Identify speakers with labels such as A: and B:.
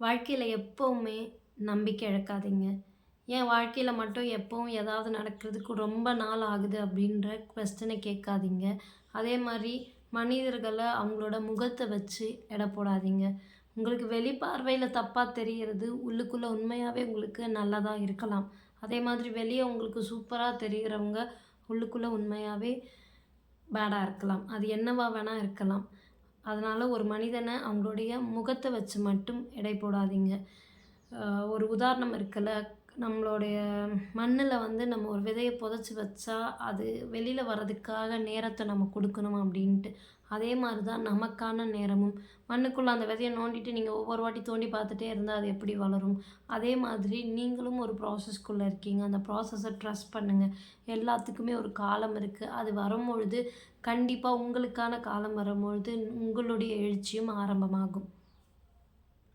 A: வாழ்க்கையில எப்பவுமே நம்பிக்கை இழக்காதீங்க. என் வாழ்க்கையில மட்டும் எப்பவும் ஏதாவது நடக்கிறதுக்கு ரொம்ப நாள் ஆகுது அப்படின்ற கொஸ்டின கேட்காதீங்க. அதே மாரி மனிதர்கள அவங்களோட முகத்த வச்சு எடை போடாதீங்க. உங்களுக்கு வெளிப்பார்வையில தப்பா தெரியறது, உள்ளுக்குள்ள உண்மையாவே உங்களுக்கு நல்லதா இருக்கலாம். அதே மாதிரி வெளிய உங்களுக்கு சூப்பரா தெரிகிறவங்க, உள்ளுக்குள்ள உண்மையாவே பேடா இருக்கலாம். அது என்னவா வேணா இருக்கலாம். அதனால ஒரு மனிதன அவங்களுடைய முகத்த வச்சு மட்டும் எடை போடாதீங்க. அ ஒரு உதாரணம் இருக்குல்ல, நம்மளுடைய மண்ணுல வந்து நம்ம ஒரு விதைய புதைச்சு வச்சா, அது வெளில வர்றதுக்காக நேரத்த நம்ம குடுக்கணும் அப்டின்ட்டு. அதே மாரி தான் நமக்கான நேரமும். மண்ணுக்குள்ள அந்த விதைய நோண்டிட்டு நீங்க ஒவ்வொரு வாட்டி தோண்டி பார்த்துட்டே இருந்தா, அது எப்படி வளரும்? அதே மாதிரி நீங்களும் ஒரு ப்ராசஸ்க்குள்ள இருக்கீங்க. அந்த ப்ராசஸ ட்ரஸ்ட் பண்ணுங்க. எல்லாத்துக்குமே ஒரு காலம் இருக்கு. அது வரும்பொழுது கண்டிப்பா உங்களுக்கான காலம் வரும்பொழுது, உங்களுடைய எழுச்சியும் ஆரம்பமாகும்.